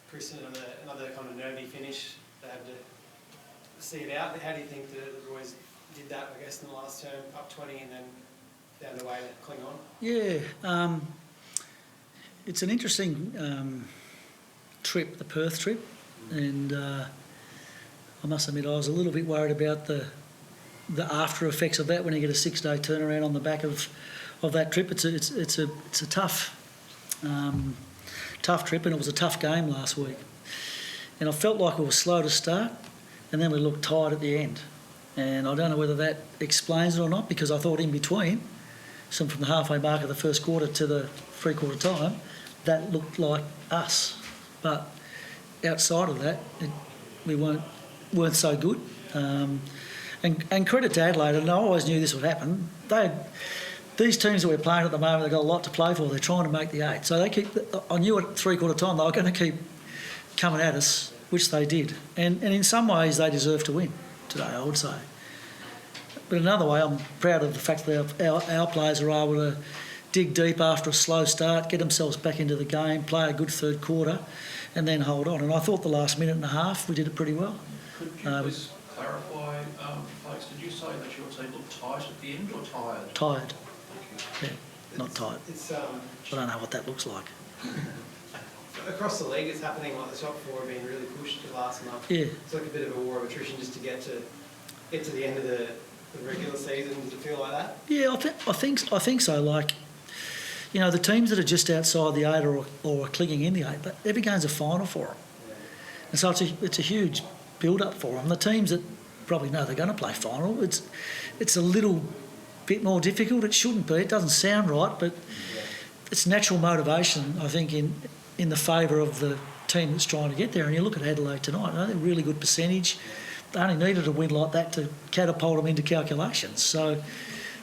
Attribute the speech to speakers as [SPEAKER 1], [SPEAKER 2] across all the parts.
[SPEAKER 1] Chris, another kind of nervy finish. They had to see it out. How do you think the Royals did that, I guess, in the last term, up 20 and then found a way to cling on?
[SPEAKER 2] Yeah, it's an interesting trip, the Perth trip, and I must admit I was a little bit worried about the after effects of that when you get a 6-day turnaround on the back of that trip. It's a tough trip, and it was a tough game last week. And I felt like we were slow to start, and then we looked tired at the end. And I don't know whether that explains it or not, because I thought in between, from the halfway mark of the first quarter to the three-quarter time, that looked like us. But outside of that, we weren't so good. And credit to Adelaide, and I always knew this would happen. These teams that we're playing at the moment, they've got a lot to play for. They're trying to make the 8. So I knew at three-quarter time they were going to keep coming at us, which they did. And in some ways they deserve to win today, I would say. But another way, I'm proud of the fact that our players are able to dig deep after a slow start, get themselves back into the game, play a good third quarter, and then hold on. And I thought the last minute and a half we did it pretty well.
[SPEAKER 3] Could you please clarify, folks, did you say that your team looked tight at the end or tired?
[SPEAKER 2] Tired. Yeah, not tight.
[SPEAKER 1] I
[SPEAKER 2] don't know what that looks like.
[SPEAKER 1] Across the league, it's happening. Like the top 4 have been really pushed the last month.
[SPEAKER 2] Yeah.
[SPEAKER 1] It's like a bit of a war of attrition just to get to the end of the regular season. Does it feel like that? Yeah,
[SPEAKER 2] I think so. Like, you know, the teams that are just outside the 8 or are clinging in the 8, but every game's a final for them. Yeah. And so it's a huge build-up for them. The teams that probably know they're going to play final, it's a little bit more difficult. It shouldn't be. It doesn't sound right, but it's natural motivation, I think, in the favour of the team that's trying to get there. And you look at Adelaide tonight, they're a really good percentage. They only needed a win like that to catapult them into calculations. So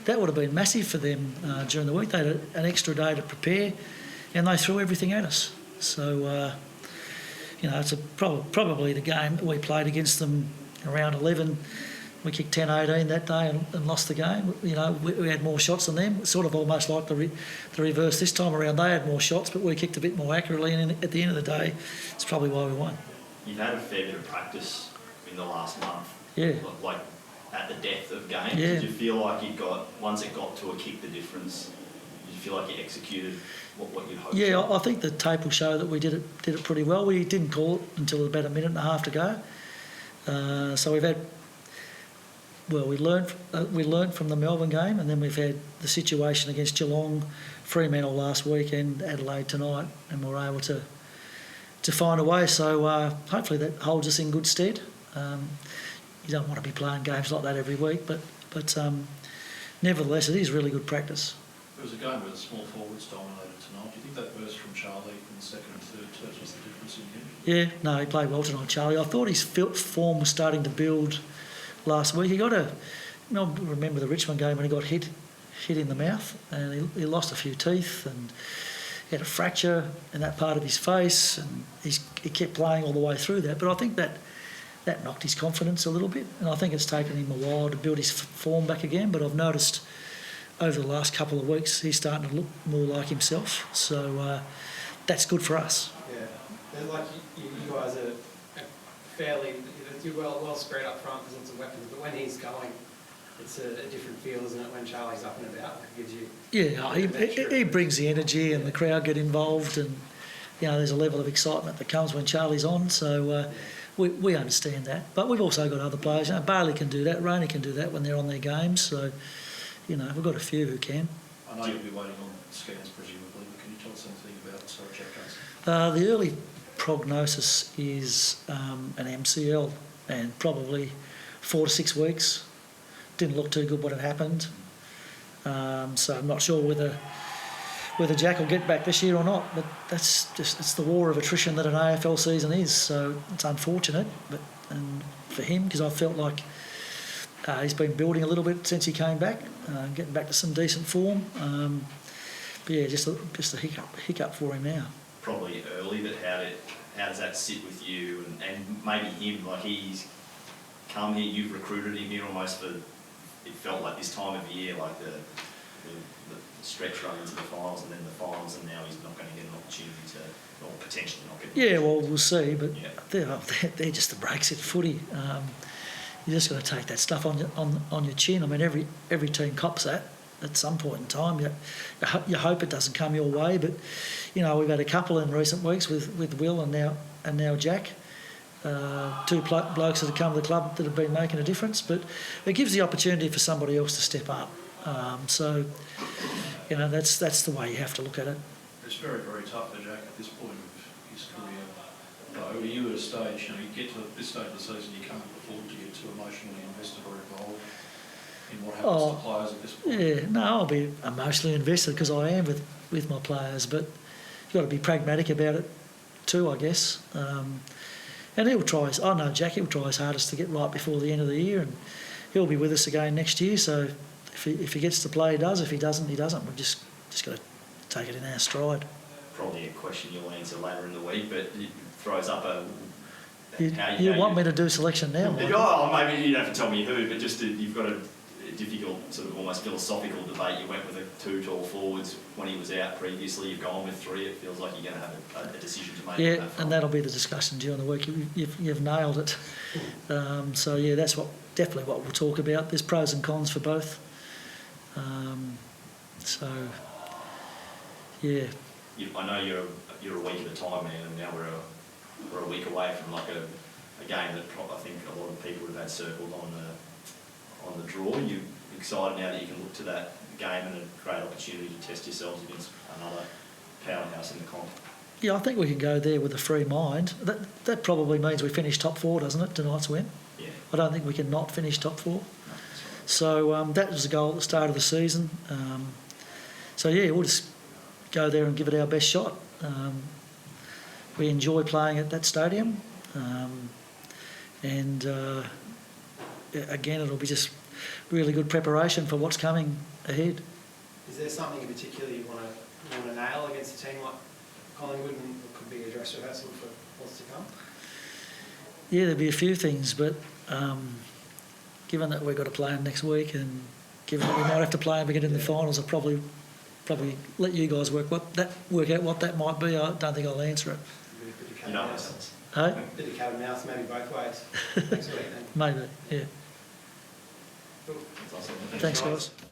[SPEAKER 2] that would have been massive for them during the week. They had an extra day to prepare, and they threw everything at us. So, you know, it's probably the game that we played against them around 11. We kicked 10-18 that day and lost the game. You know, we had more shots than them. It's sort of almost like the reverse this time around. They had more shots, but we kicked a bit more accurately, and at the end of the day, it's probably why we won.
[SPEAKER 4] You've had a fair bit of practice in the last month.
[SPEAKER 2] Yeah.
[SPEAKER 4] Like at the depth of game.
[SPEAKER 2] Yeah.
[SPEAKER 4] Did you feel like once it got to a kick the difference, did you feel like you executed what you'd hoped?
[SPEAKER 2] Yeah, I think the tape will show that we did it pretty well. We didn't call it until about a minute and a half to go. So we've had. Well, we learned from the Melbourne game, and then we've had the situation against Geelong, Fremantle last week, and Adelaide tonight, and we're able to find a way. So hopefully that holds us in good stead. You don't want to be playing games like that every week, but nevertheless, it is really good practice.
[SPEAKER 3] There was a game where the small forwards dominated tonight. Do you think that burst from Charlie in the second and third terms was the difference in him?
[SPEAKER 2] Yeah, no, he played well tonight, Charlie. I thought his form was starting to build last week. He got I remember the Richmond game when he got hit in the mouth, and he lost a few teeth, and he had a fracture in that part of his face, and he kept playing all the way through that. But I think that knocked his confidence a little bit, and I think it's taken him a while to build his form back again. But I've noticed over the last couple of weeks he's starting to look more like himself, so that's good for us.
[SPEAKER 1] Yeah, like you guys are fairly, you're well spread up front, there's lots of weapons, but when he's going, it's a different feel, isn't it, when Charlie's up and about? It gives you...
[SPEAKER 2] Yeah, he brings the energy, and the crowd get involved, and you know, there's a level of excitement that comes when Charlie's on, so we understand that. But we've also got other players. You know, Bailey can do that, Roney can do that when they're on their games, so you know, we've got a few who can.
[SPEAKER 3] I know you'll be waiting on scans presumably, but can you tell us anything about Jack Johnson?
[SPEAKER 2] The early prognosis is an MCL, and probably 4 to 6 weeks. Didn't look too good when it happened, so I'm not sure whether Jack will get back this year or not. But it's the war of attrition that an AFL season is. So it's unfortunate, and for him, because I felt like he's been building a little bit since he came back, getting back to some decent form. But yeah, just a hiccup for him now.
[SPEAKER 4] Probably early, but how does that sit with you and maybe him? Like, he's come here, you've recruited him here almost for, it felt like this time of year, like the stretch run into the finals and then the finals, and now he's not going to get an opportunity to, or potentially not get.
[SPEAKER 2] Yeah, well, we'll see, but
[SPEAKER 4] Yeah.
[SPEAKER 2] they're just the breaks in footy. You just got to take that stuff on your chin. I mean, every team cops that at some point in time. You hope it doesn't come your way, but you know, we've had a couple in recent weeks with Will and now Jack. Two blokes that have come to the club that have been making a difference, but it gives the opportunity for somebody else to step up. So, you know, that's the way you have to look at it.
[SPEAKER 3] It's very, very tough for Jack at this point of his career. Though you at a stage, you know, you get to this stage of the season, you can't afford to get too emotionally invested or involved in what happens to players at this point.
[SPEAKER 2] Yeah, no, I'll be emotionally invested because I am with my players, but you've got to be pragmatic about it too, I guess. And he'll try. I know Jack. He'll try his hardest to get right before the end of the year, and he'll be with us again next year. So if he gets to play, he does. If he doesn't, he doesn't. We've just got to take it in our stride.
[SPEAKER 4] Probably a question you'll answer later in the week, but it throws up a.
[SPEAKER 2] You want me to do selection now?
[SPEAKER 4] Oh, maybe you don't have to tell me who, but just you've got a difficult, sort of almost philosophical debate. You went with two tall forwards when he was out previously. You've gone with three. It feels like you're going to have a decision to make.
[SPEAKER 2] Yeah, and that'll be the discussion during the week. You've nailed it. So yeah, that's definitely what we'll talk about. There's pros and cons for both. So yeah.
[SPEAKER 4] I know you're a week at a time, man, and now we're a week away from like a game that I think a lot of people have had circled on the draw. You excited now that you can look to that game and a great opportunity to test yourselves against another powerhouse in the comp?
[SPEAKER 2] Yeah, I think we can go there with a free mind. That probably means we finish top four, doesn't it, tonight's win?
[SPEAKER 4] Yeah.
[SPEAKER 2] I don't think we can not finish top four.
[SPEAKER 4] No, that's right.
[SPEAKER 2] So that was the goal at the start of the season. So yeah, we'll just go there and give it our best shot. We enjoy playing at that stadium. Again, it'll be just really good preparation for what's coming ahead.
[SPEAKER 1] Is there something in particular you want to nail against a team like Collingwood, and it could be a dress rehearsal for what's to come?
[SPEAKER 2] Yeah, there'll be a few things, but given that we've got to play them next week, and given that we might have to play them again in the finals, I'll probably let you guys work out what that might be. I don't think I'll answer it.
[SPEAKER 1] Bit of cat
[SPEAKER 4] You know
[SPEAKER 1] and
[SPEAKER 4] what
[SPEAKER 1] mouse.
[SPEAKER 2] Hey?
[SPEAKER 1] Bit of cat and mouse, maybe both ways. Next week then.
[SPEAKER 2] Maybe, yeah.
[SPEAKER 1] Cool.
[SPEAKER 4] That's awesome.
[SPEAKER 2] Thanks, guys.